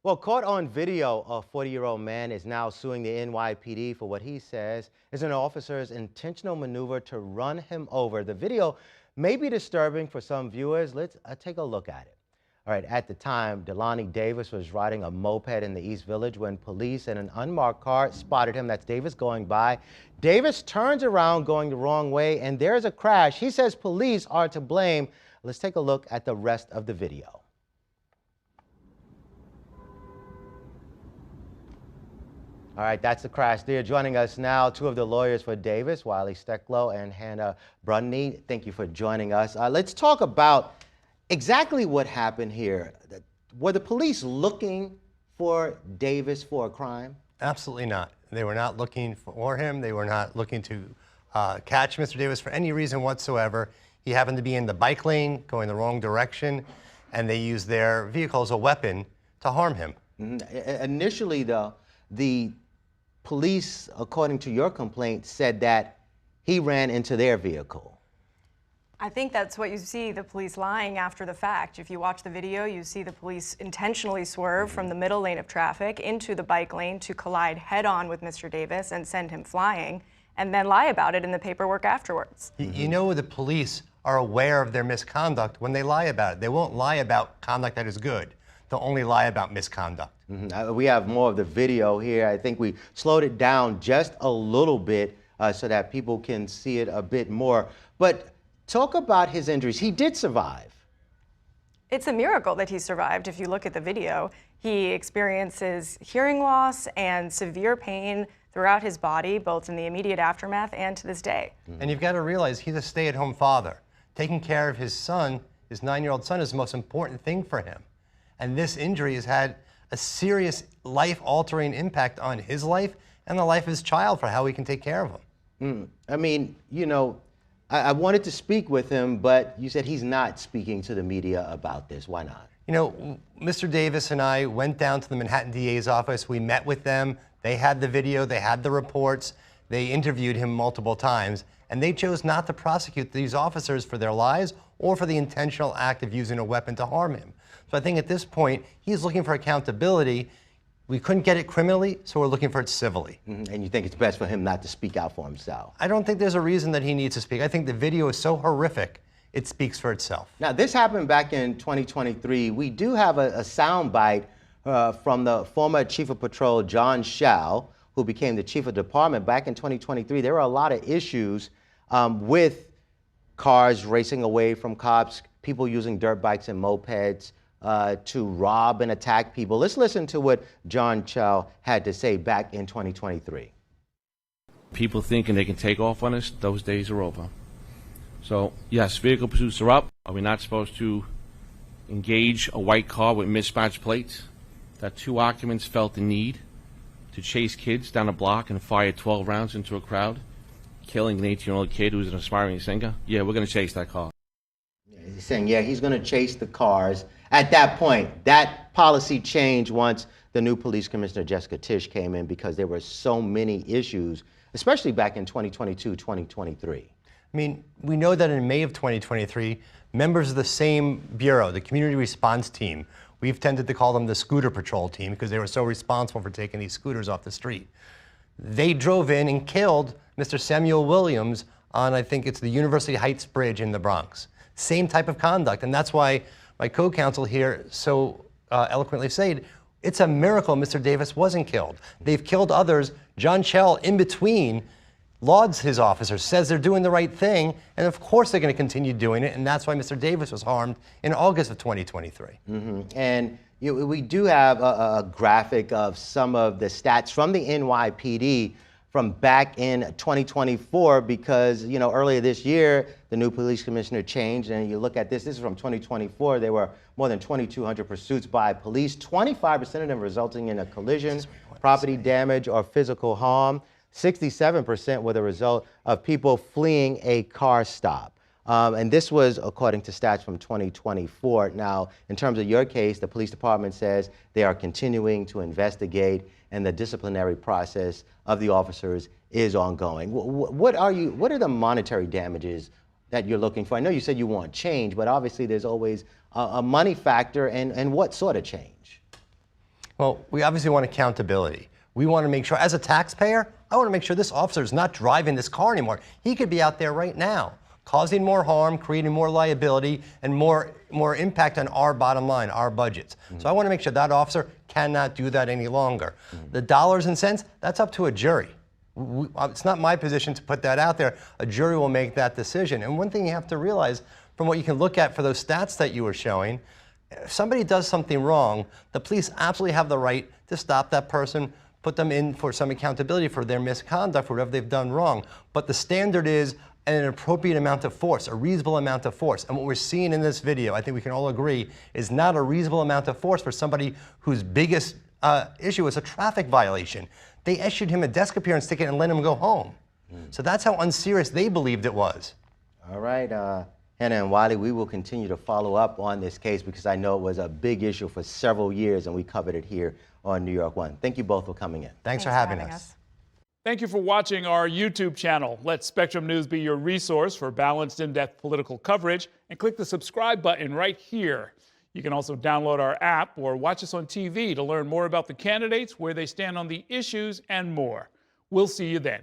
Well, caught on video, a 40-year-old man is now suing the NYPD for what he says is an officer's intentional maneuver to run him over. The video may be disturbing for some viewers. Let's take a look at it. All right, at the time, Delani Davis was riding a moped in the East Village when police and an unmarked car spotted him. That's Davis going by. Davis turns around going the wrong way, and there's a crash. He says police are to blame. Let's take a look at the rest of the video. All right, that's the crash there. Joining us now, two of the lawyers for Davis, Wiley Stecklow and Hannah Brunny. Thank you for joining us. Let's talk about exactly what happened here. Were the police looking for Davis for a crime? Absolutely not. They were not looking for him. They were not looking to catch Mr. Davis for any reason whatsoever. He happened to be in the bike lane, going the wrong direction, and they used their vehicle as a weapon to harm him. Initially, though, the police, according to your complaint, said that he ran into their vehicle. I think that's what you see, the police lying after the fact. If you watch the video, you see the police intentionally swerve from the middle lane of traffic into the bike lane to collide head-on with Mr. Davis and send him flying, and then lie about it in the paperwork afterwards. You know, the police are aware of their misconduct when they lie about it. They won't lie about conduct that is good. They'll only lie about misconduct. We have more of the video here. I think we slowed it down just a little bit so that people can see it a bit more. But talk about his injuries. He did survive. It's a miracle that he survived. If you look at the video, he experiences hearing loss and severe pain throughout his body, both in the immediate aftermath and to this day. And you've got to realize he's a stay-at-home father. Taking care of his son, his 9-year-old son, is the most important thing for him. And this injury has had a serious life-altering impact on his life and the life of his child for how we can take care of him. I mean, you know, I wanted to speak with him, but you said he's not speaking to the media about this. Why not? You know, Mr. Davis and I went down to the Manhattan DA's office. We met with them. They had the video. They had the reports. They interviewed him multiple times, and they chose not to prosecute these officers for their lies or for the intentional act of using a weapon to harm him. So I think at this point, he's looking for accountability. We couldn't get it criminally, so we're looking for it civilly. And you think it's best for him not to speak out for himself? I don't think there's a reason that he needs to speak. I think the video is so horrific, it speaks for itself. Now, this happened back in 2023. We do have a sound bite from the former Chief of Patrol, John Schell, who became the Chief of Department back in 2023. There were a lot of issues with cars racing away from cops, people using dirt bikes and mopeds to rob and attack people. Let's listen to what John Schell had to say back in 2023. People thinking they can take off on us, those days are over. So, yes, vehicle pursuits are up. Are we not supposed to engage a white car with mismatched plates? That 2 occupants felt the need to chase kids down a block and fire 12 rounds into a crowd, killing an 18-year-old kid who's an aspiring singer? Yeah, we're going to chase that car. He's saying, yeah, he's going to chase the cars. At that point, that policy changed once the new police commissioner, Jessica Tisch, came in because there were so many issues, especially back in 2022, 2023. I mean, we know that in May of 2023, members of the same bureau, the Community Response Team, we've tended to call them the Scooter Patrol Team because they were so responsible for taking these scooters off the street. They drove in and killed Mr. Samuel Williams on, I think it's the University Heights Bridge in the Bronx. Same type of conduct, and that's why my co-counsel here so eloquently said, it's a miracle Mr. Davis wasn't killed. They've killed others. John Schell, in between, lauds his officers, says they're doing the right thing, and of course they're going to continue doing it, and that's why Mr. Davis was harmed in August of 2023. And we do have a graphic of some of the stats from the NYPD from back in 2024 because, you know, earlier this year, the new police commissioner changed, and you look at this is from 2024, there were more than 2,200 pursuits by police, 25% of them resulting in a collision, property damage, or physical harm. 67% were the result of people fleeing a car stop. And this was according to stats from 2024. Now, in terms of your case, the police department says they are continuing to investigate and the disciplinary process of the officers is ongoing. What are the monetary damages that you're looking for? I know you said you want change, but obviously there's always a money factor, and what sort of change? Well, we obviously want accountability. We want to make sure, as a taxpayer, I want to make sure this officer is not driving this car anymore. He could be out there right now, causing more harm, creating more liability, and more impact on our bottom line, our budgets. So I want to make sure that officer cannot do that any longer. The dollars and cents, that's up to a jury. It's not my position to put that out there. A jury will make that decision. And one thing you have to realize, from what you can look at for those stats that you were showing, if somebody does something wrong, the police absolutely have the right to stop that person, put them in for some accountability for their misconduct, for whatever they've done wrong. But the standard is an appropriate amount of force, a reasonable amount of force. And what we're seeing in this video, I think we can all agree, is not a reasonable amount of force for somebody whose biggest issue is a traffic violation. They issued him a desk appearance ticket and let him go home. So that's how unserious they believed it was. All right, Hannah and Wiley, we will continue to follow up on this case because I know it was a big issue for several years and we covered it here on New York One. Thank you both for coming in. Thanks for having us. Thank you for watching our YouTube channel. Let Spectrum News be your resource for balanced, in-depth political coverage, and click the subscribe button right here. You can also download our app or watch us on TV to learn more about the candidates, where they stand on the issues, and more. We'll see you then.